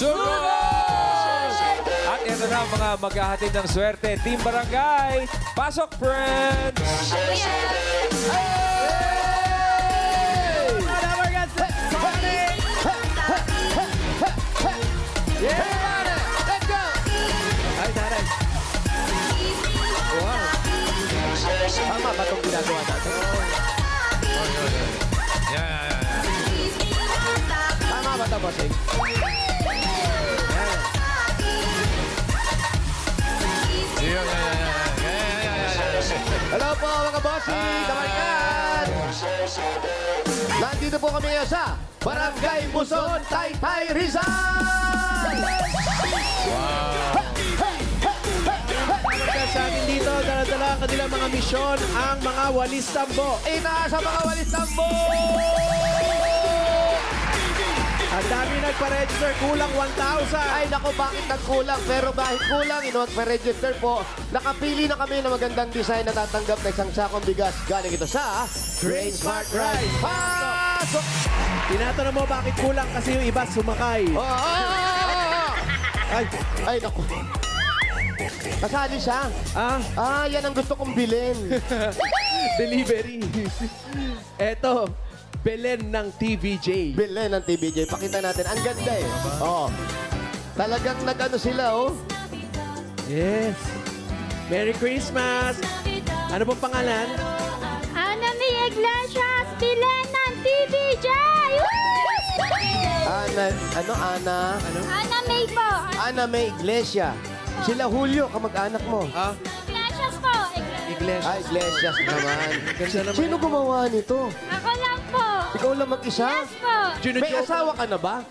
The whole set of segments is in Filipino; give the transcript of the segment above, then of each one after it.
Sunod! At ito na ang mga maghahatid ng swerte. Team Barangay, pasok, friends! Let's go! Ay, taray. Wow. Tama ba itong ginagawa natin? Tama ba ito, bossing? Hello po mga bossing, kabarkan! Nandito po kami sa Barangay Buson, Taytay, Rizal! Sa amin dito, dala-dala ang kanilang mga misyon, ang mga walis tambo. Itaas ang mga walis tambo! Ang dami nagpa-register, kulang 1,000. Ay, naku, bakit nagkulang? Pero kahit kulang, magpa-register po. Nakapili na kami ng magandang design na tatanggap na isang sakong bigas. Galing ito sa Grain Smart Rice. Pasok! Tinatanong mo bakit kulang kasi yung iba sumakay. Ay, naku. Kasali siya. Yan ang gusto kong bilhin. Delivery. Eto, Belen ng TVJ. Bilhin ng TVJ. Pakita natin. Ang ganda eh. Oo. Talagang nag-ano sila, oh. Yes. Merry Christmas. Ano pong pangalan? Ana May Iglesias, Belen ng TVJ! Ana Ana May po. Ana May Iglesia. Sila Julio, kamag-anak mo. Iglesias po. Iglesia. Iglesias naman. Ganda naman. Sino gumawa nito? Ako lang po. Ikaw lang mag-isa? Yes po. May asawa ka na ba?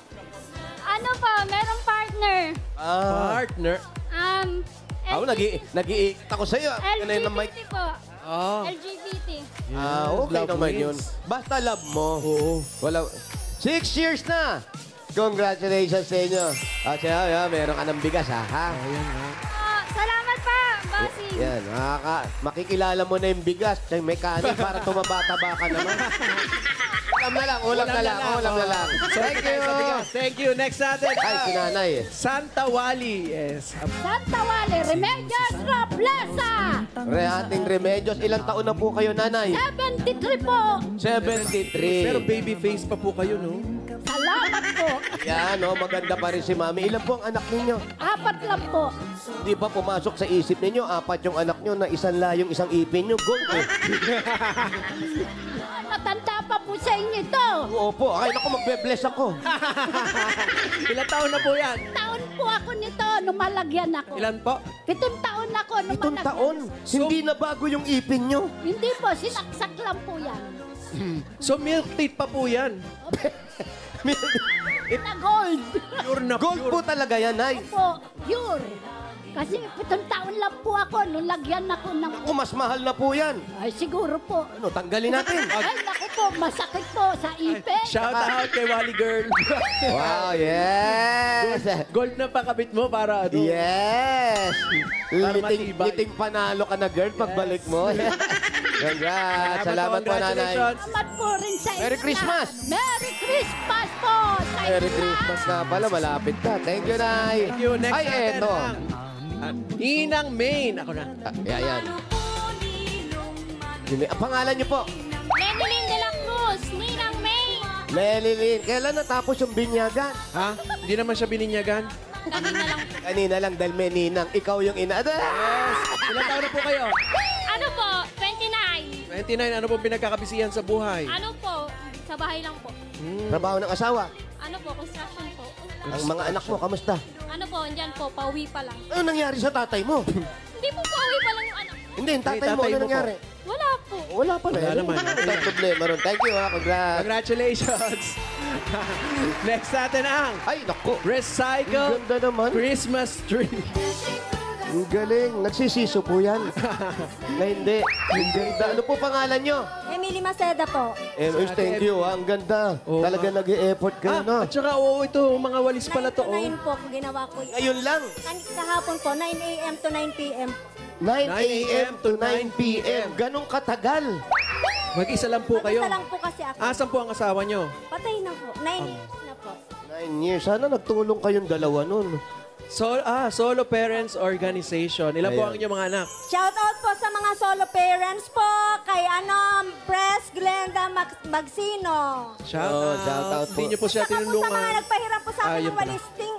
Ano po, merong partner. Partner. Ako, nag-iikot ako sa'yo. Ganun yung mic. LGBT po. LGBT. Okay Love naman wins. yun. Basta love mo. Oo. Wala. 6 years na! Congratulations sa inyo. At siya, meron ka ng bigas, ha? Salamat pa, bossing. Yan, makikilala mo na yung bigas. Tsaka may kanin para tumabata-ba ka naman. Ulam na lang. Thank you. Thank you. Next natin. Ay, si nanay. Santa Wali. Yes. Santa Wale, Remedios Roblesa. Rehating Remedios. Ilang taon na po kayo, nanay? 73 po. 73. Pero baby face pa po kayo, no? Salamat po. Yan, maganda pa rin si mami. Ilan po ang anak ninyo? 4 lang po. Di ba pumasok sa isip ninyo, 4 yung anak nyo na isang layong isang ipin nyo? Gold eh. Matanda pa po sa inyo ito. Opo, ay naku, magbe-bless ako. Ilang taon na po yan? Taon po ako nito nung malagyan ako. Ilan po? 7 taon ako nung 7 malagyan. taon. Hindi na bago yung ipin nyo. Hindi po, sinaksak lang po yan. So milk teeth pa po yan. Na gold. Pure na Gold pure. po talaga yan, ay. Po, pure. Kasi 7 taon lang po ako nung lagyan ako ng... Naku, mas mahal na po yan. Ay, siguro po. Ano, tanggalin natin. Ay, naku po, masakit po sa ipin. Shout out kay Wally Girl. Wow, yes. Gold na pakabit mo para ano. Yes. Para matibay. Liting panalo ka na, girl, pagbalik mo. Congrats. Salamat po, nanay. Congratulations. Salamat po rin sa inyo. Merry Christmas. Merry Christmas po. sa Merry inyo. Christmas na pala. Malapit ka. Thank you, Nay. Thank you. Next Ay, natin eto. ang Inang Main. Ako na. Yan. Ang pangalan niyo po? Menilyn de la Cruz, Ninang May. Melilyn. Kailan natapos yung binyagan? Ha? Hindi naman siya bininyagan? Kanina lang. Kanina lang dahil may ninang. Ikaw yung ina. Ilang taon na po kayo? Ano po? 29. 29. Ano pong pinagkakabisihan sa buhay? Ano po? Sa bahay lang po. Trabaho ng asawa. Ano po? Construction po. Ang mga anak mo, kamusta? Ano po? Andyan po. Pauwi pa lang. Ano nangyari sa tatay mo? Hindi po pauwi pa lang yung anak. Hindi, yung tatay mo, tatay ano mo nangyari? Wala po. Wala pa Wala naman. Wala problema ron. Thank you, ha. Congrats. Congratulations. Next natin ang Ay, naku. Ang Recycle ganda naman. Christmas Tree. Ang galing. Nagsisiso po yan. Na hindi. Ang ganda. Ano po pangalan nyo? Emily Maceda po. Thank you, ha. Ang ganda. Oo, Talaga nag-e-effort kayo, no? At saka, oo, ito, mga walis pala to. 9 po ginawa ko. Ngayon lang. Kahapon po, 9 a.m. to 9 p.m. 9 a.m. to 9 p.m. Ganong katagal. Mag-isa lang po kayo. Mag-isa lang po kasi ako. Asan po ang asawa nyo? Patay na po. 9 years na po. 9 9 years. Sana nagtulong kayong dalawa nun. Solo Parents Organization. Ilan po Ayan. ang inyong mga anak? Shout out po sa mga solo parents po. Kay Pres Glenda Magsino. Shout out po. Hindi niyo po siya Saka po sa mga tinulungan. nagpahirap po sa akin Ayun ng pala.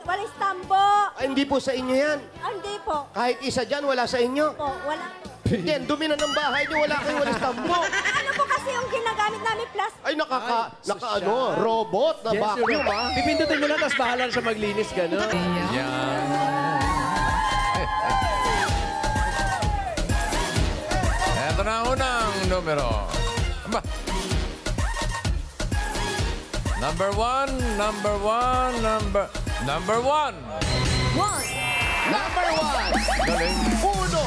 walis tambo. Ay, hindi po sa inyo yan. Hindi po. Kahit isa dyan, wala sa inyo. Po, wala po. Hindi, dumi na ng bahay niyo, wala kayong walis tambo. Ano po kasi yung ginagamit namin plus? Ay, sosyal. robot na Yes, vacuum, yun. ha? Pipindutin mo lang, tapos bahala na siya maglinis, gano'n. Yan. Ito na ang unang numero. Aba. Number one. Number 1. Galing. Uno.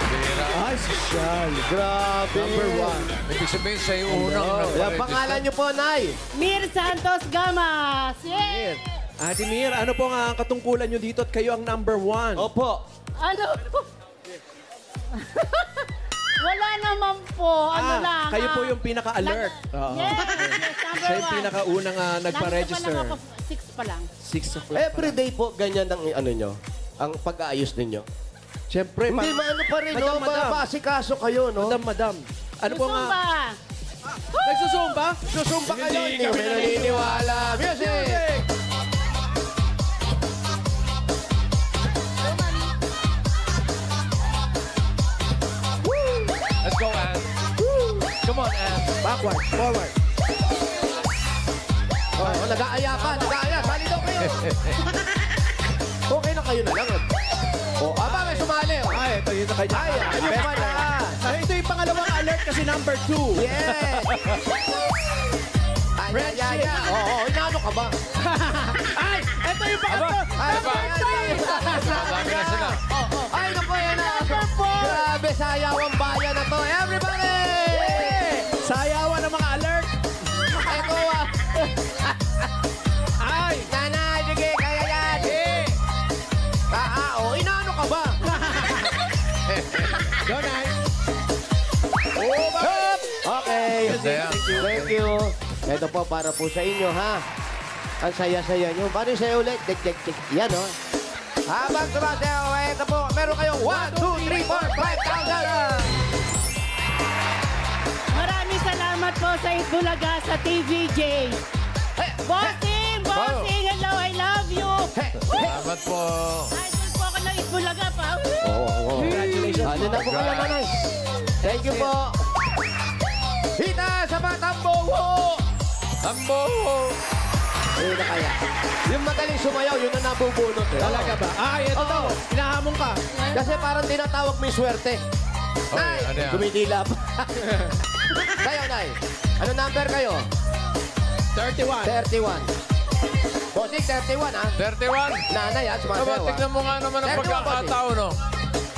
Bira. Ay, sosyal. Grabe. Number 1. Ibig sabihin sa'yo unang Ang nagpa-register. pangalan niyo po, Nay. Mir Santos Gamas. Mir. Ate Mir, ano po nga ang katungkulan nyo dito at kayo ang number 1? Opo. Ano po? Wala naman po. Ano lang. kayo po yung pinaka-alert. Oo. Yes, number Siya yung 1. pinakaunang nagpa-register. Nandito pa lang ako, 6 pa lang. 6 o'clock. Everyday po, ganyan ang ano nyo. Ang pag-aayos ninyo. Siyempre, Hindi, maano pa rin, no? Madam. Maasikaso kayo, no? Madam. Ano po nga? Susumba. Nagsusumba? Susumpa kayo, hindi kami naniniwala. Music! Let's go, Ann. Come on, Ann. Backward, forward. Oh, nag-aaya pa, nag-aaya. Sali daw kayo. Okay na kayo na lang. Oh, aba, may sumali. Oh. Ay, ito yun na kayo. Ay, ayun pala. Ito yung pangalawang alert kasi number 2. Yes! Ay, ay, ay. Oo, inaano ka ba? Ay, ito yung pangalawang. Ay, Aba. Madami na sila. Ay, naku, yan na. Grabe, sayawang bayan na to. Everybody! Sayawan ng mga alert. Eko, Ay, nanay, sige, kaya yan. Oh, inaano ka ba? go night. Okay. Saya. Thank you. Ito po, para po sa inyo, ha? Ang saya-saya nyo. Paano yung saya ulit? Tik. Yan, oh. Habang tumasayaw, ito po, meron kayong 1, 2, 3, 4, 5,000. Maraming salamat po sa Itbulaga sa TVJ. Bossing! Bossing! Hello, I love you! Salamat po. Idol po ako ng Itbulaga pa. Oo. Congratulations. Ano na po kayo, nanay? Thank you po. Hita sa Matambo! Tambo! Ayun na kaya. Yung magaling sumayaw, yun na nabubunot. Eh. Talaga ba? Ay, ito. Oo. Hinahamon ka. Kasi parang tinatawag may swerte. Okay, Nay, ano yan? kumidila pa. Kayo, Nay. Ano number kayo? 31. 31. Bossing, 31, ha? 31. Nanay, ha? Aba, Sumasayaw, ha? tignan mo nga naman ang 31, pagkakataon, no?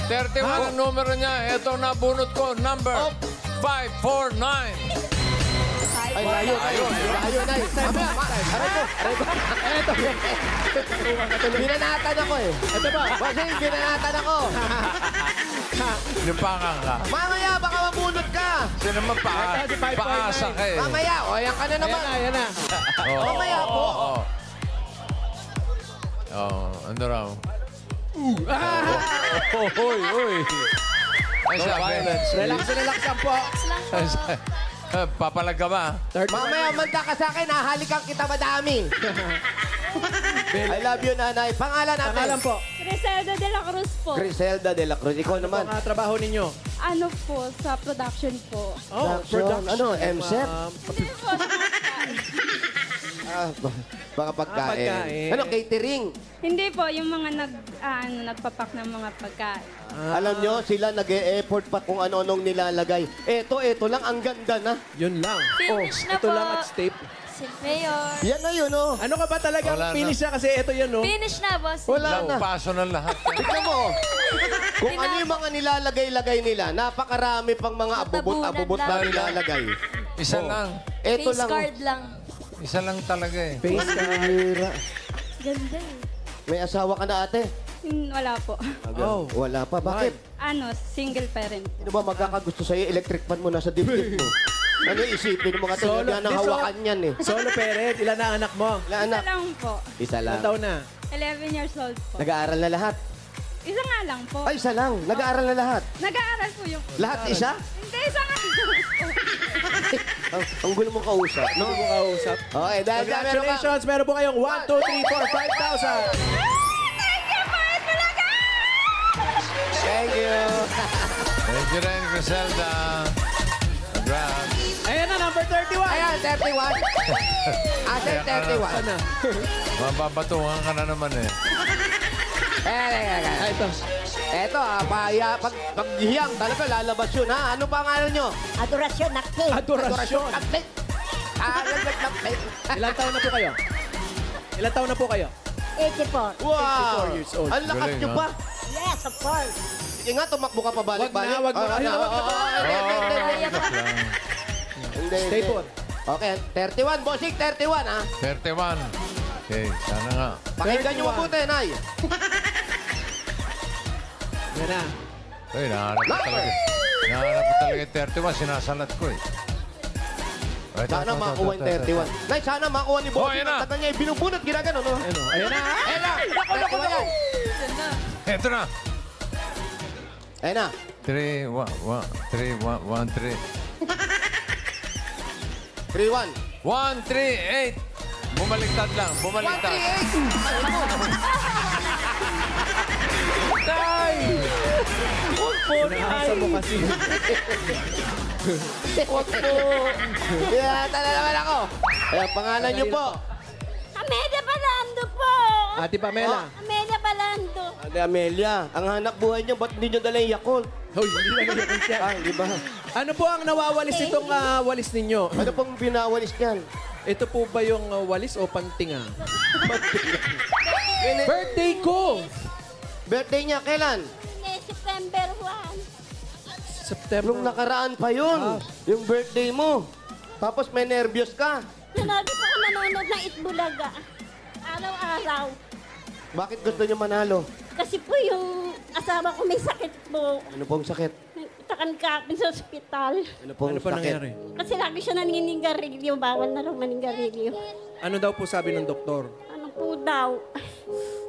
31 ang numero niya. Ito ang nabunot ko. Number 549. Ay, layo, layo. Layo, Nay. Mamaya, aray ko. Eto. Binanatan ako, eh. Ito ba? Bossing, binanatan ako. Lupangan ka. Mamaya, baka mabunot ka. Kasi naman Ito, si 549. paasa ka eh. Mamaya, o, yan ka na naman. Ayan na. Oo, Mamaya po. oo, oo. Oo, ano raw? Uy. Ay, sabi. Relax na relax lang po. Papalag ka ba? 31. Mamaya, manda ka sa akin, hahalikan kita madami. I love you, nanay. Pangalan natin. Pangalan po. Griselda de la Cruz po. Griselda de la Cruz. Ikaw Ano naman. ang trabaho ninyo? Ano po, sa production po. Oh, Production. Ano, MSET? ma'am. Mga pagkain. pagkain. Ano, catering. Hindi po, yung mga nagpapak ng mga pagkain. Alam nyo, sila nag-e-effort pa kung ano-anong nilalagay. Eto lang, ang ganda na. Yun lang. Finish na Ito po. lang at tape. Si Mayor. Yan na yun, oh. Ano ka ba talaga Wala na. finish na kasi ito yun, no? Finish na, boss. Wala na. Paso na lahat. Tignan mo, oh. Kung ano yung mga nilalagay-lagay nila, napakarami pang mga abubot-abubot na lang. nilalagay. Isa lang. Eto lang. lang. Isa lang talaga eh. Face card. Hira. Ganda eh. May asawa ka na, ate? Wala po. Oh. Wala pa. Bakit? Single parent. Sino ba magkakagusto sa'yo? Electric fan mo nasa dibdib mo. Ano isipin mo katulad Solo- yan ang di, so- hawakan yan eh. Solo parent, ilan na anak mo? Na Isa anak, lang po. isa Ilan lang. taon na? 11 years old po. Nag-aaral na lahat. Isa nga lang po. Ay, isa lang. Nag-aaral na lahat. Nag-aaral po yung... Lahat isa? Hindi, isa nga lang po. Ang gulo mong kausap. Ano mo kausap? Okay, dahil dyan meron ka. Congratulations! Meron po kayong 1, 2, 3, 4, 5,000! Thank you po, Itbulaga! Thank you. Thank you rin, Griselda. Congrats. Ayan na, number 31! Ayan, 31. Asa yung 31? Ano? Mababatungan ka na naman eh. Ay, ito. Eto, paghiyang talaga lalabas yun, ha? Ano pangalan nyo? Adorasyon active. Adorasyon. Ilan taon na po kayo? Ilan taon na po kayo? 84. Wow! 84 years old. Ang lakas Galing, nyo ha? pa. Yes, of course. Sige nga, tumakbo ka pa balik-balik. Wag na. Ay, wag na. Stay put. Okay, 31, bossing, 31, ha? 31. Okay, sana nga. Pakinggan nyo 31. mabuti, Nay. Yan na. Uy, nahanap ko talaga. Nahanap ko talaga yung 31. Sinasalat ko eh. Ay, Sana ito, makuha yung ito, ito, 31. Nay, sana makuha ni Oh, bossing. ayan na. Ang tagal niya, binubunot, ginagano, no? Ano? Ayan na. Ayan na! Naku! ito. Ito na. Ayan na. 3, 1, 3. 3-1. 1, 3, 8. Bumaliktad lang. Bumaliktad. 1-3-8. Inaasa mo kasi. Yeah, tala naman ako. Ayan, pangalan nyo po. Amelia Palando po. Ate Pamela. Amelia Palando. Ate Amelia, ang hanap buhay nyo, ba't hindi nyo dala yung Yakult? Hoy, hindi na nagiging siya. Ah, di ba? Ano po ang nawawalis itong walis ninyo? Ano pong binawalis niyan? Ito po ba yung walis o pantinga? Birthday ko! Birthday niya, kailan? September 1. September. Nung nakaraan pa yun. Yung birthday mo. Tapos may nervyos ka. Lagi po ako nanonood ng Itbulaga. Araw-araw. Bakit gusto nyo manalo? Kasi po yung asawa ko may sakit po. Ano pong sakit? Takan ka sa ospital. Ano pong Ano po sakit? nangyari? Kasi lagi siya naninigarilyo. Bawal na raw manigarilyo. Ano daw po sabi ng doktor? Ano po daw?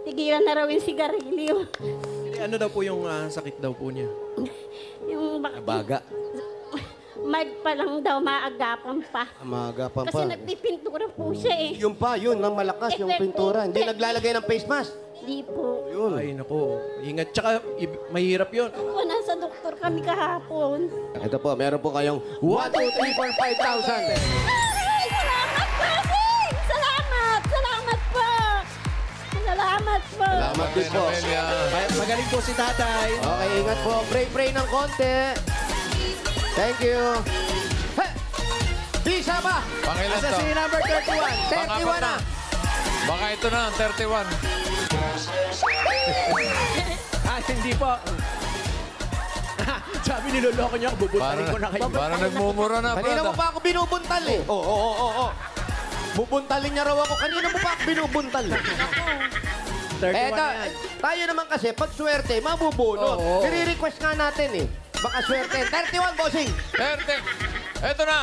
Tigilan na raw yung sigarilyo. Ano daw po yung sakit daw po niya? Yung Baga. Mag pa lang daw maagapan pa. Amaga pa Kasi pa. nagpipintura po siya eh. Yung pa, yun, ang malakas, yung pintura. Hindi naglalagay ng face mask. Hindi po. Yun. Ay, nako. Ingat. Tsaka, mahirap yun. Po, nasa doktor kami kahapon. Ito po, meron po kayong 1, 2, 3, 4, 5,000. Ay, salamat po, Sing! Salamat! Salamat po! Salamat po! Salamat din po. Amelia. Magaling po si tatay. Okay, ingat po. Pray ng konti. Thank you. Hey! Bisa ba? Pangilan Asa to? si number 31? 31 na. Baka ito na, 31. Hindi po. Sabi niloloko niyo ako, bubutarin ko na kayo. Para nagmumura na, Kanina mo brada. pa ako binubuntal eh. Oo. Bubuntalin niya raw ako. Kanina mo pa ako binubuntal. 31 Eto, na yan. tayo naman kasi, pag swerte, mabubunot. Oo. Nire-request nga natin eh. Baka swerte. 31, bossing. 30. Ito na.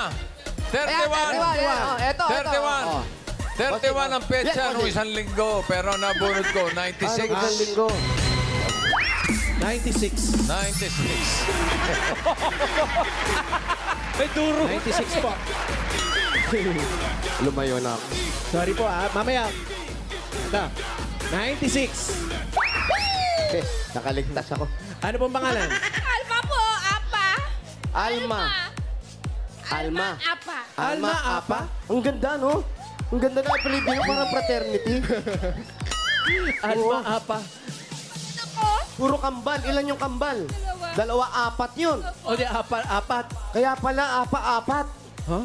Ayan, 31. Ito. 31. Oh. 31 ang petsa Yes, nung bossing. isang linggo. Pero nabunod ko, Ano 96. isang linggo? 96. 96. May duro. 96 po. Lumayo na ako. Sorry po mamaya. Ito. 96. Nakaligtas ako. Ano pong pangalan? Alma po, Apa! Alma. Apa! Alma Apa? Ang ganda, no? Ang ganda na apelido nyo, parang fraternity. Alma Apa? Puro kambal. Ilan yung kambal? Dalawa, apat yun. O di apat. Kaya pala, apat. Huh?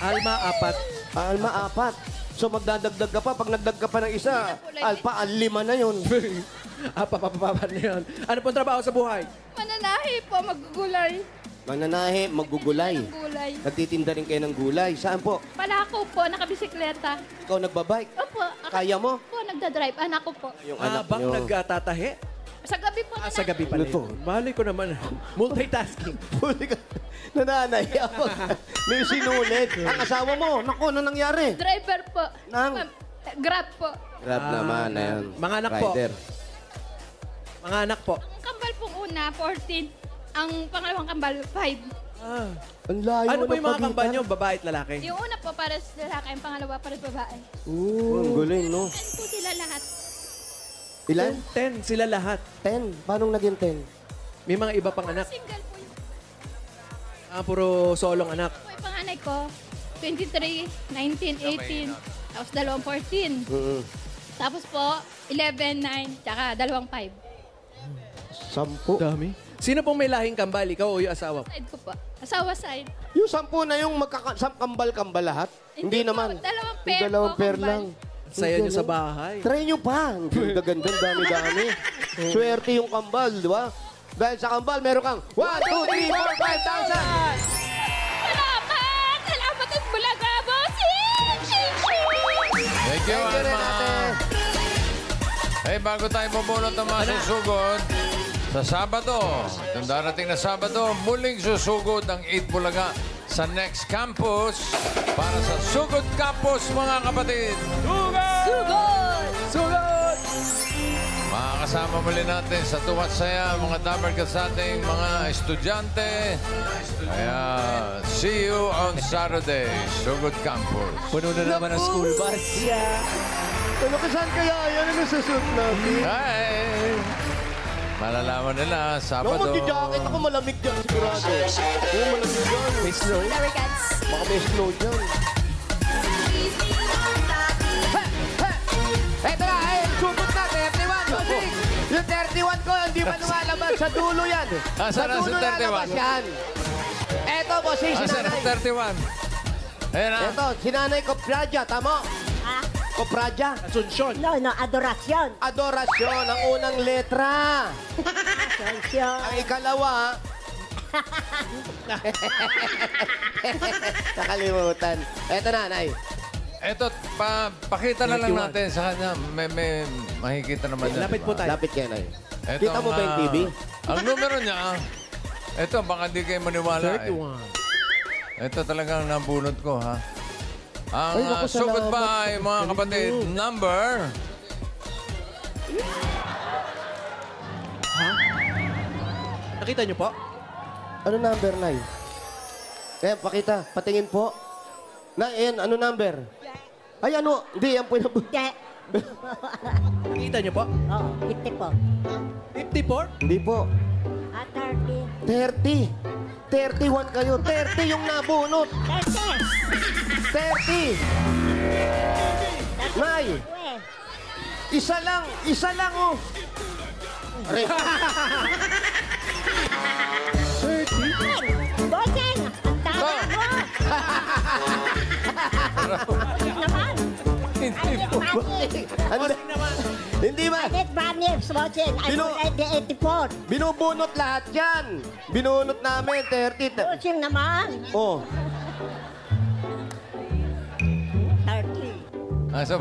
Alma Apat. Alma, apat. So magdadagdag ka pa. Pag nagdag ka pa ng isa, alpa, 5 na yun. Apa na yun. Ano pong trabaho sa buhay? Mananahi po, maggugulay. Mananahe, magugulay. Gulay. Nagtitinda rin kayo ng gulay. Saan po? Palako po, nakabisikleta. Ikaw nagbabike. Opo, Kaya mo? po, nagdadrive. Anak ko po. Yung anak Habang nyo. nagtatahe? Sa gabi po na Sa gabi pala Ano to? yun. Malay ko naman. Multitasking. Huli ka. Nananay ako. May sinulit. Ang asawa mo. Naku, ano nangyari? driver po. Nang? Grab po. Grab naman. Ayan. Mga anak po. Rider. Mga anak po. Ang kambal pong una, 14. Ang pangalawang kambal, 5. Ang layo Ano po ng yung mga pagitan. kampanya nyo? Babae at lalaki? Yung una po para sa lalaki, ang pangalawa para sa babae. Oo, ang galing, no? Ano po sila lahat? Ilan? 10 sila lahat. 10. Paano naging 10? May mga iba pang anak. Single po yung Puro solong anak. po yung panganay ko. 23, 19, 18. Tapos dalawang 14. Tapos po, 11, 9, tsaka dalawang 5. 10. Dami. Sino pong may lahing kambal? Ikaw o yung asawa? Side ko po. Asawa side. Yung 10 na yung kambal-kambal lahat? Hindi po, naman. dalawang Yung pair dalawang po, pair kambal. lang. Saya nyo sa bahay. Try nyo pa. Ang ganda-ganda, dami-dami. Swerte yung kambal, di ba? Dahil sa kambal, meron kang 1, 2, 3, 4, 5,000! Salamat! Salamat at bulaga, bossing! Thank you, Thank you rin, ate. Alma. Eh, bago tayo bubulot ng mga susugod, sa Sabado, itong darating na Sabado, muling susugod ang 8 Bulaga sa Next Campus para sa Sugod Campus, mga kapatid. Sugod! Sugot! Makakasama muli natin sa tuwat saya, mga dabar ka sa ating mga estudyante. Kaya, see you on Saturday, Sugod Campus. Puno na naman ang school bus. Ano ka saan kaya? Yan ang nasusuot natin. Hi! Malalaman nila, Naku, Sabado. mag-jacket ako, malamig dyan sigurado. Oo, malamig dyan. May snow. Baka may snow dyan. Eto na, supot na, 31. Bossing. Yung 31 ko, hindi pa lumalabas. Sa dulo yan. Asan na si dulo 31? lalabas yan. Eto, bossing, Asan ang sinanay. 31? Ayan na. Eto, sinanay ko, Pradya, tamo. Kopradya. Asunsyon. No, adorasyon. Adorasyon, ang unang letra. Adorasyon. Ang ikalawa, nakalimutan. Eto na, Nay. Eto, pakita na lang natin sa kanya. May makikita naman yan. Lapit diba? po tayo. Lapit kayo, Nay. Eto Kita mo ba yung TV? Ang numero niya, eto, baka di kayo maniwala. 31. Ito talagang nabunot ko, ha? Ay, Ang naku, sugod salamat. pa ay, mga kapatid, number... Nakita nyo po? Ano number, Nay? Eh, pakita. Patingin po. Nay, ayan, ano number? Ay, ano? Hindi, yan po yung... Hindi. Nakita nyo po? Oo, 50 po. 54? Hindi po. 30. 30. 31 kayo. 30 yung nabunot. 30. 30. Nay, isa lang, oh. Are. Bossing! Ang tama mo! Naman! Hindi po. Ano? Hindi ba? Net Branips, bossing. I Bino- will the 84. Binubunot lahat yan. Binunot namin, 30. Bossing naman. Oh. 30. Ah, so,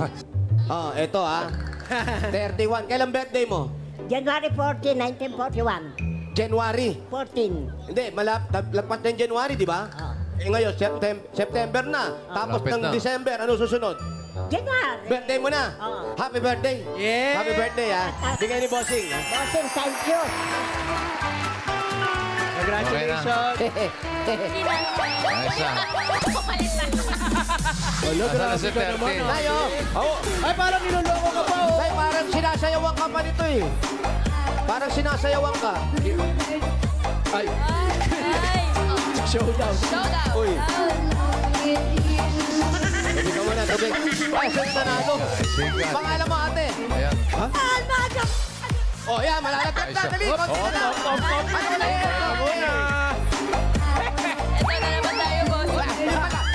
Oh, eto ah. 31. Kailan birthday mo? January 14, 1941. January. 14. Hindi, lagpas ng January, di ba? Oh. Eh ngayon, September na. Tapos Lapit ng na. December, ano susunod? January. Birthday mo na. Oo. Happy birthday. Yeah! Happy birthday, ha? Bigay ni Bossing, ha? Bossing, thank you. Congratulations! ayos na. Wala, Asan na si grabe ka naman. 30? Nay, oh. Oh. Ay, parang niloloko ka pa, oh! Nay, parang sinasayawan ka pa nito, eh. Parang sinasayawan ka. Ay! Showdown. Uy. Tubig ka muna, tubig. Ay, saan yung nanalo? Sigat. Pangalan mo, ate. Ayan. Oh, yan, malalatag na. Dali, konti na lang. Ano na yan? Ito na naman tayo, boss.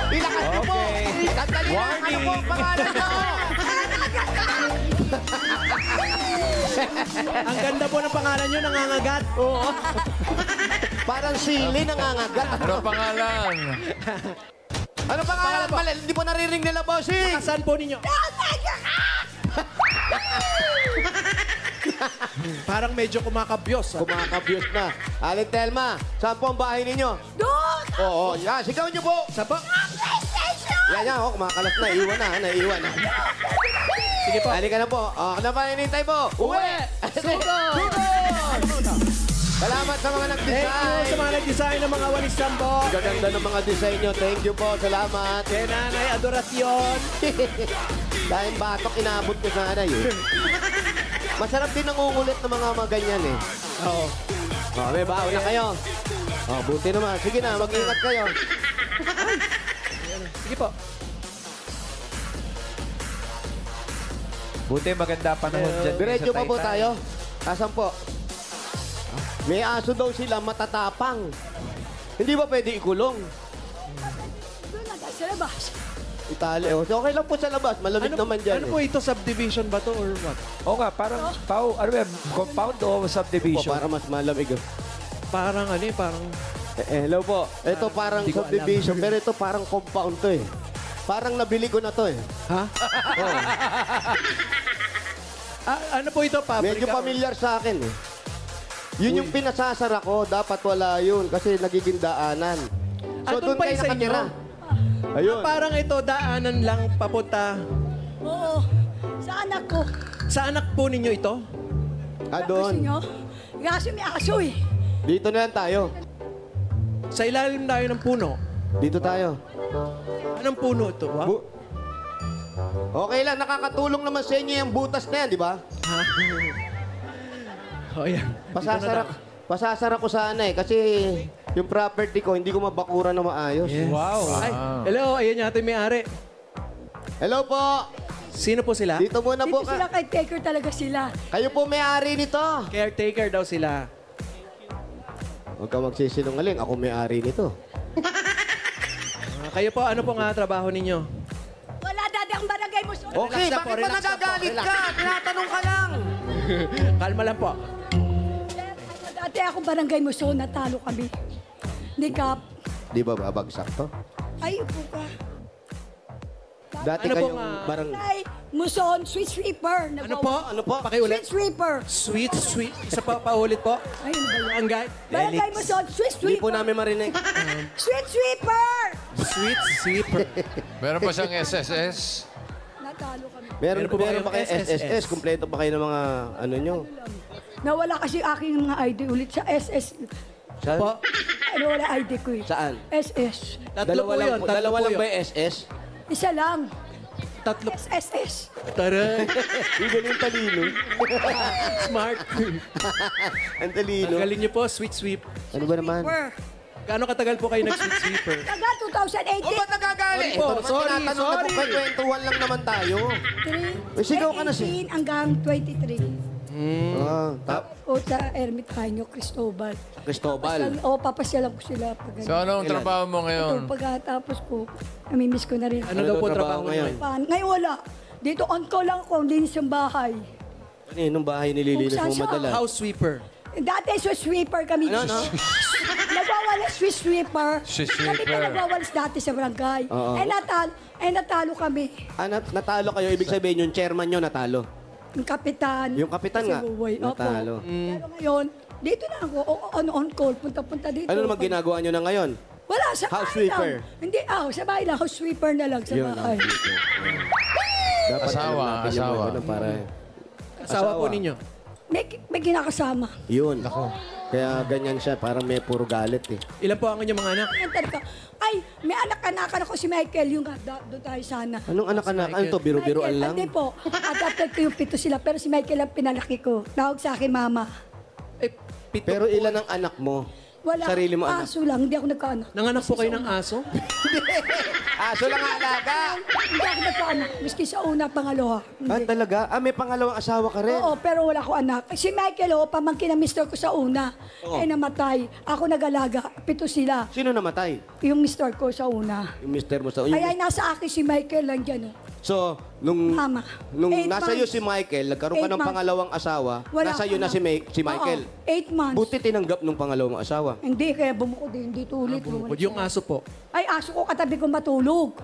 Ilakas niyo po. Sandali lang. Ano po ang pangalan niyo? Ang ganda po ng pangalan nyo, nangangagat. Oo. Parang sili nangangagat. Ano pangalan? Ano pangalan? Mali, hindi po naririnig nila, bossing. Saan po ninyo? Parang medyo kumakabyos. Kumakabyos na. Aling Telma, saan po ang bahay ninyo? Doon! Oo, yan. Sigaw niyo po. Sa po? Yan. Oh, kumakalat na. Naiwan na. Sige po. Halika na po. Ano pa hinihintay mo? Uwi! Sugod! Salamat sa mga Thank you nag-design. sa mga nag-design ng mga walis sambo. Gaganda ng mga design nyo. Thank you po. Salamat. Kay Nanay Adoracion. Dahil batok, inabot ko sana yun. Masarap din nangungulit ng mga ganyan eh. Oo. May baon na kayo. Buti naman. Sige na, mag-ingat kayo. Sige po. Buti maganda panahon dyan. Diretso sa pa po Taytay. tayo. Asan po? May aso daw sila matatapang. Hindi ba pwede ikulong? Doon na, sa labas. Itali. Okay lang po sa labas. Malamig naman dyan. Ano po ito? Subdivision ba to or what? Oo nga, parang ano ba, compound o Po, subdivision? para mas malamig. Parang parang... Hello po. Ito parang Hindi ko subdivision. Pero ito parang compound to eh. Parang nabili ko na to eh. Ha? Ano po ito, paprika? Medyo familiar sa akin eh. Yun yung pinasasara ko. Dapat wala yun. Kasi nagiging daanan. So Andun doon pa kayo yung sa inyo? nakatira. Ayun. Parang ito, daanan lang papunta. Oo. Sa anak ko. Sa anak po ninyo ito? Gusto Doon. nyo? Kaso may aso eh. Dito na lang tayo. Sa ilalim tayo ng puno. Dito tayo. Anong puno ito? Wow. Okay lang, nakakatulong naman sa inyo yung butas na yan, di ba? Ha? Oh, yan. Pasasara ko sana eh, kasi yung property ko, hindi ko mabakura na maayos. Yes. Wow. Ay, hello, ayan yata yung may-ari. Hello po! Sino po sila? Dito muna po. Dito sila kay Taker talaga sila. Kayo po may-ari nito. Caretaker daw sila. Huwag ka magsisinungaling, ako may-ari nito. Kayo po, ano po nga trabaho ninyo? Wala dati ang barangay mo. Okay, Relax lang po, bakit ba relax lang po, nagagalit relax. ka? Tinatanong ka lang. Kalma lang po. Dati ako barangay mo, so natalo kami. Hindi ka. Di ba babagsak to? Ay, upo ka. Dati Ano po kayong nga? barang... Ay, Muson, Sweet Sweeper. Ano po? Ano po? Pakiulit. Sweet Sweeper. Sweet. Isa pa, paulit po. Ay, ano ba yun? Ang guy. Barangay Muson, Sweet Hindi Sweeper. po namin marinig. Sweet Sweeper! Sweet sweeper. Meron pa siyang SSS. Natalo kami. Meron Meron po ba meron ba kayo kayong SSS? SSS? Kumpleto ba kayo ng mga ano nyo? Nawala kasi aking mga ID ulit sa SS. Saan? Po, Ano wala ID ko eh. Saan? SS. tatlo po yun. Tatlo Dalawa po lang yun. ba yung SS? Isa lang. Tatlo. SSS. Taray. Yung ganun talino. Smart. Ang talino. Ang galing niyo po, sweet sweep. Ano ba naman? Sweeper. Gaano katagal po kayo nag-sweet sweeper? Taga 2018. O ba't nagagalit? Sorry po, Ito naman sorry, tinatanong na sorry. kung kwentuhan lang naman tayo. Sigaw ka na siya. 18 hanggang 23. O sa Ermitaño, Cristobal. Cristobal. Papasyalan ko sila. So anong Ilan? trabaho mo ngayon? Ito, pagkatapos ko, namimiss ko na rin. Ano daw po trabaho ngayon? ngayon? Ngayon wala. Dito on call lang ako, linis yung bahay. Kaninong bahay nililinis Kung mo saan siya? madalas? House sweeper. Dati Swiss sweeper kami. Ano? Nagwawalis Swiss sweeper. Swiss Kami pa sweeper. nagwawalis dati sa barangay. Oo. Natalo kami. Natalo kayo. Ibig sabihin yung chairman nyo natalo. Yung kapitan. Yung kapitan Kasi nga, buhay. Opo. natalo. Pero ngayon, dito na ako, on call, punta-punta dito. Ano naman ginagawa nyo na ngayon? Wala, sa House bahay sweeper. lang. Hindi, sa bahay lang. House sweeper na lang sa Yun, bahay. Dapat Asawa, alam natin yung asawa. mga ganun para... Asawa po ninyo. May kinakasama. Yun. Kaya ganyan siya. Parang may puro galit eh. Ilan po ang inyong mga anak? Yan talaga. Ay, may anak-anakan ako si Michael. Yung doon tayo sana. Anong anak-anak? Ano to? Biro-biroan Michael, lang? Hindi po. Adopted ko yung 7 sila. Pero si Michael ang pinalaki ko. Tawag sa akin, mama. Eh, pito Pero po. ilan ang anak mo? Wala. Sarili mo anak? Aso lang. Hindi ako nagkaanak. Nanganak po kayo ng aso? Aso lang ang alaga. Hindi ako nagkaanak. Miski sa una, pangalawa. Ah, Hindi. talaga? may pangalawang asawa ka rin? Oo, pero wala ko anak. Si Michael, pamangkin ng mister ko sa una. Oo. Namatay. Ako nag-alaga. 7 sila. Sino namatay? Yung mister ko sa una. Yung mister mo sa... Kaya nasa akin si Michael lang dyan. So, nung Mama. nung 8 nasa iyo months. si Michael, nagkaroon ka 8 ng months. pangalawang asawa, Wala nasa ko iyo na si, si Michael. Oo, 8 months. Buti tinanggap nung pangalawang asawa. Hindi, kaya bumukod din. Hindi tulit. Bumukod yung aso po. Ay, aso ko katabi ko matulog.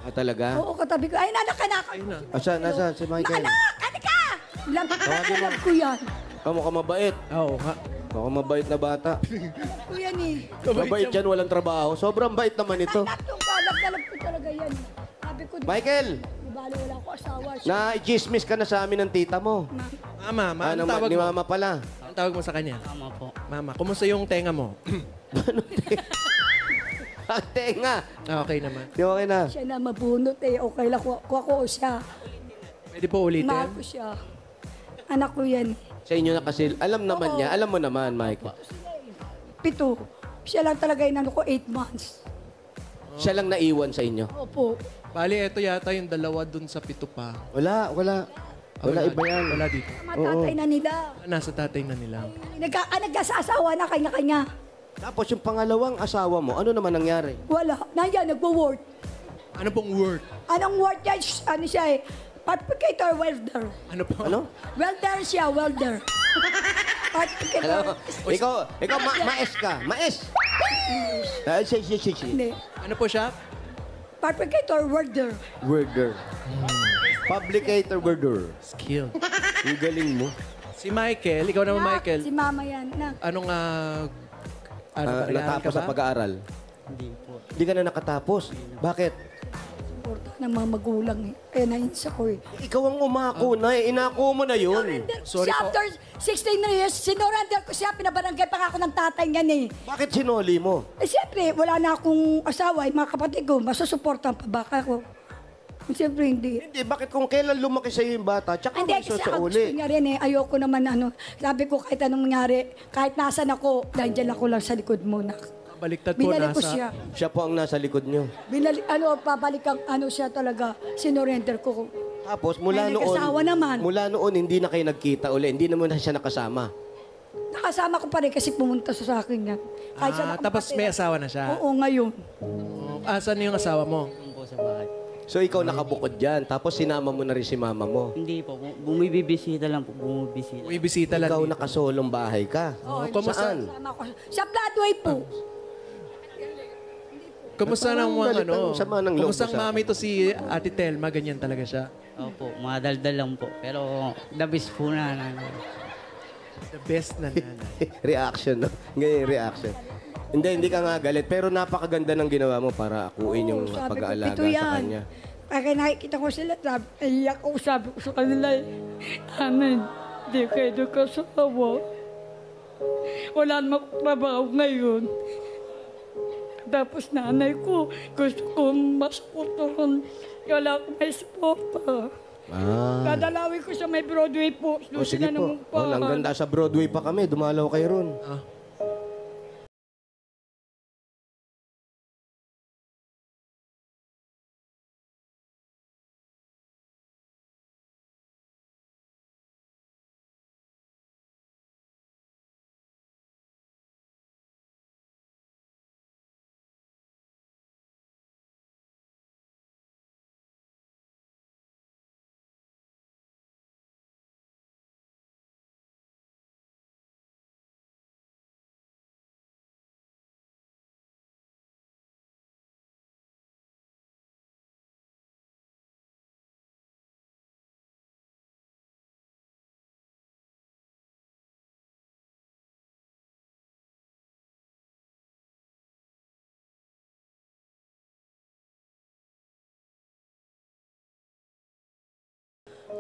Ah, talaga? Oo, katabi ko. Ay, nanak. Ayun na. Asa, nasa si Michael? Anak! Ano ka? Alam ko yan. Mukhang mabait. Oo nga. Mukhang mabait na bata. Ko yan eh. Mabait yan, walang trabaho. Sobrang bait naman ito. Tatlong kalap ko talaga yan. Sabi ko, Michael, di bali wala ko asawa. na-chismis ka na sa amin ng tita mo. Mama, anong tawag Ni mo? mama pala. Anong tawag mo sa kanya? Tama po. Mama, kumusta yung tenga mo? Ang tenga. Okay naman. Di okay na. Siya na mabunot eh. Okay lang ko ako siya. Pwede po ulitin? Mahal ko siya. Anak ko yan. Sa inyo na kasi, alam naman niya. Alam mo naman, Michael. 7. Siya lang talaga inano ko 8 months. Siya lang naiwan sa inyo. Opo. Bali, ito yata yung dalawa dun sa 7 pa. Wala. Wala, iba yan. Wala dito. Matatay na nila. Nasa tatay na nila. Nagkaasawa na kanya-kanya. Tapos yung pangalawang asawa mo, ano naman nangyari? Wala. Nandiyan, nagpo-work. Ano pong word? Anong work niya? Ano siya eh? Fabricator welder. Ano po? Ano? Welder siya, welder. Fabricator. Ikaw, maes ka. Maes. Si. Hindi. Ano po siya? Fabricator welder. Worder. Publicator worder. Skill. Ang galing mo. Si Michael, ikaw naman Michael. Si mama yan. Na. Anong, nag-aaral Natapos ka ba? sa pag-aaral. Hindi po. Hindi ka na nakatapos. Bakit? Porta ng mga magulang eh. Kaya nainsa ko eh. Ikaw ang umako na eh. Inako mo na yun. Sorry siya po. after 16 years, sinorender ko siya. Pinabarangay pa ako ng tatay niyan eh. Bakit sinoli mo? Eh siyempre, wala na akong asawa. Yung mga kapatid ko, masusuportan pa baka ko. Siyempre hindi. Hindi, bakit kung kailan lumaki sa'yo yung bata, tsaka Hindi, may kasi ako gusto susauli? niya rin eh. Ayoko naman ano. Sabi ko kahit anong nangyari, kahit nasan ako, nandiyan ako lang sa likod mo. Baliktad po, Binalik ko nasa... siya. Siya po ang nasa likod nyo. Pabalik ang ano siya talaga. Sinorender ko. Tapos mula May nag-asawa naman. mula noon hindi na kayo nagkita uli. Hindi naman na siya nakasama. Nakasama ko pa rin kasi pumunta sa akin yan. Kahit saan ako tapos may nakatira. asawa na siya. Oo, ngayon. Asan yung asawa mo? Doon po sa bahay. So ikaw nakabukod dyan. Tapos sinama mo na rin si mama mo. Hindi po. Bumibisita lang po. Bumibisita. May bisita lang Ikaw dito. nakasolong bahay ka. Saan? Kasama ko. Sa Broadway po. Kumusta Parang nang mga galit ano? ang sama ng loob Kumusta mo sa mami to si Ate Telma? Ganyan talaga siya. Opo. Mga daldal lang po. Pero the best po na. The best na nanay. Reaction, no? Ganyan yung reaction. Hindi ka nga galit. Pero napakaganda ng ginawa mo para akuin yung Sabi ko, pag-aalaga "Pito sa yan." kanya. Kaya nakikita ko sila, iyak ko, sabi ko sa kanila, Amen, di kayo nagkasawa. Wala namang trabaho ngayon. Tapos nanay ko, gusto ko masukuturan. Wala akong may suporta. Dadalawin ko sa may Broadway po. O sige po. Ang ganda sa Broadway pa kami. Dumalaw kayo ron.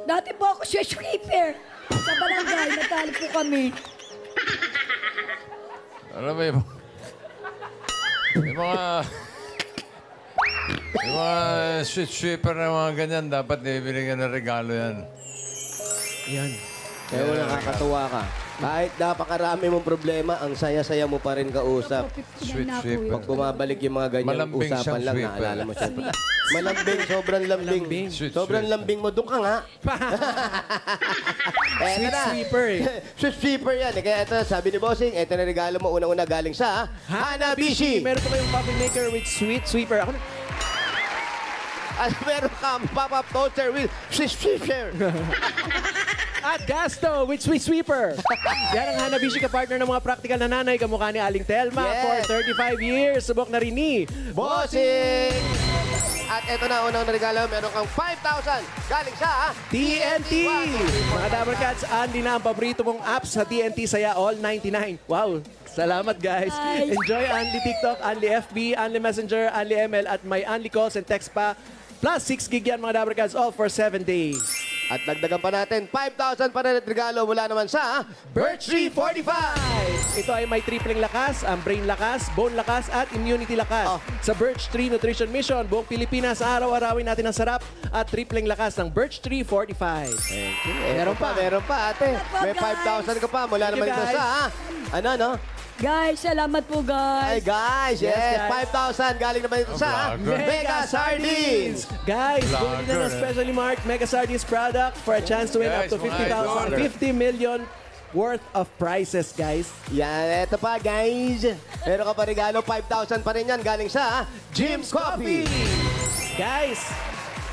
Dati po ako sa sweeper. Sa barangay, natalo po kami. Alam mo yung mga street sweeper na mga ganyan, dapat ibigyan ng regalo yan. Yan. Kaya mo nakakatuwa ka. Kahit napakarami mong problema, ang saya-saya mo pa rin kausap. Sweet sweeper. Pag bumabalik yung mga ganyang Malambing usapan siyang lang, sweeper. naalala mo siya. Malambing, sobrang lambing. Malambing. Sweet Sobrang sweeper. lambing mo. Doon ka nga. Sweet sweeper eh. Sweet sweeper yan. Kaya ito, sabi ni Bossing, ito na regalo mo unang-una galing sa Hanabishi. Meron pa kayong coffee maker with sweet sweeper. Ako At meron kang pop-up toaster with sweet sweeper. At Gasto with Sweet Sweeper. Yan ang Hanabishi ka-partner ng mga practical na nanay kamukha ni Aling Telma Yes. for 35 years. Subok na rin ni Bossing! At eto na, unang regalo, meron kang 5,000 galing sa TNT! Mga Dabber Cats, Andy na ang paborito mong apps sa TNT Saya All 99. Wow! Salamat guys. Enjoy Andy TikTok, Andy FB, Andy Messenger, Andy ML at may Andy Calls and Text pa. Plus 6 gig yan mga Dabber Cats, all for 7 days. At dagdagan pa natin, 5,000 pa rin at regalo mula naman sa Birch Tree 45! Ito ay may tripleng lakas, ang brain lakas, bone lakas, at immunity lakas. Sa Birch Tree Nutrition Mission, buong Pilipinas, araw-arawin natin ang sarap at tripleng lakas ng Birch Tree 45. Meron pa, ate. May 5,000 ka pa mula naman ito sa, Guys, salamat po Ay, guys. guys, yes, 5,000 galing naman ito sa Mega Sardines. Guys, bumili na ng specially marked Mega Sardines product for a chance to win up to 50 million worth of prizes, guys. Yan, eto pa, guys. Meron ka pa regalo, 5,000 pa rin yan galing sa Jim's Coffee. Guys,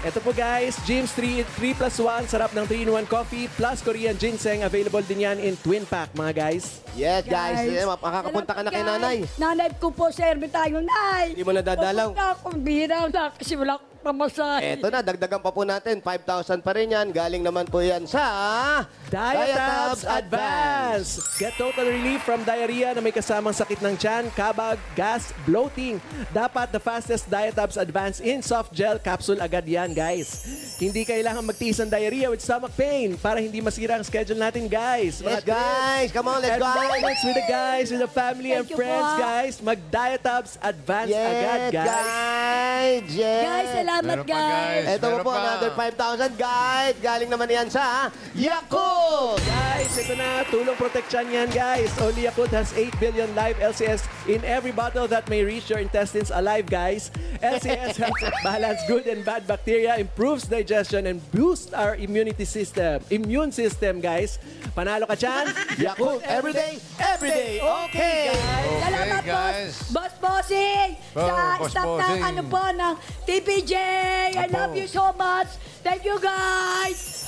eto po guys, Jim's 3+1, sarap ng 3-in-1 coffee plus Korean ginseng. Available din yan in twin pack, mga guys. Yes, guys. Makakapunta ka na kay nanay. Nanay ko po, serve tayo, nay. Hindi mo na dadalaw. Pupunta akong bihira na kasi wala akong pamasahe. Eto na, dagdagan pa po natin. 5,000 pa rin yan. Galing naman po yan sa Diatabs Advance. Get total relief from diarrhea na may kasamang sakit ng tiyan, kabag, gas, bloating. Dapat the fastest Diatabs Advance in soft gel capsule agad yan, guys. Hindi kailangan magtiis ng diarrhea with stomach pain para hindi masira ang schedule natin, guys. Yes, guys. Come on, let's go. Let's with the guys, with the family and friends, guys. Mag-Diatabs Advance agad, guys. Yes. Guys, salamat guys. Ito po, another 5,000, guys. Galing naman yan sa Yakult. Guys, ito na. Tulong protection yan, guys. Only Yakult has 8 billion live LCS in every bottle that may reach your intestines alive, guys. LCS helps balance good and bad bacteria, improves digestion, and boosts our immune system, guys. Panalo ka dyan. Yakult everyday, everyday. Okay. Salamat, guys. Boss Bossing. Sa Boss staff Bossing. ng ng TPJ. I love you so much. Thank you, guys.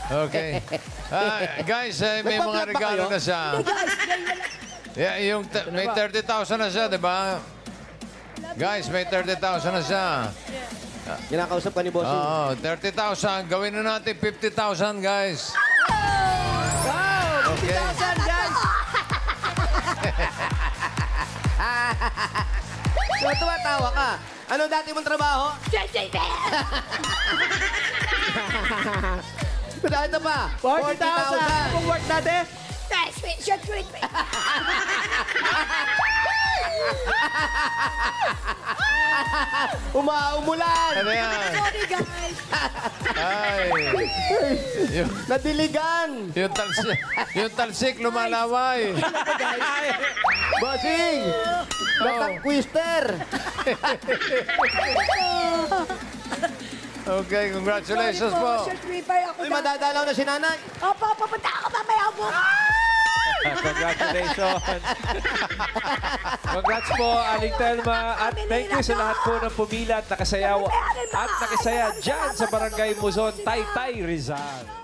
Okay. Guys, may mga regalo na siya. Yeah, may 30,000 na siya, di ba? Guys, may 30,000 na siya. Kinakausap ka ni Bossing. Oo, 30,000. Gawin na natin 50,000, guys. Wow! Okay. 50,000, guys! So, tumatawa ka. Ano dati mong trabaho? Ito pa. 40,000! Kung work natin? Umulan. Ano yan? Sorry, guys. Ay. Nadiligan. Yung talsik lumalaway. Bossing. Natang-twister. Okay, congratulations po. Uy, madadalaw na si nanay. Opo, pupunta ako mamaya po. Congratulations. Congrats po, Aling Telma. At thank you sa lahat po ng pumila at nakasaya dyan sa Barangay Muzon, Taytay, Rizal.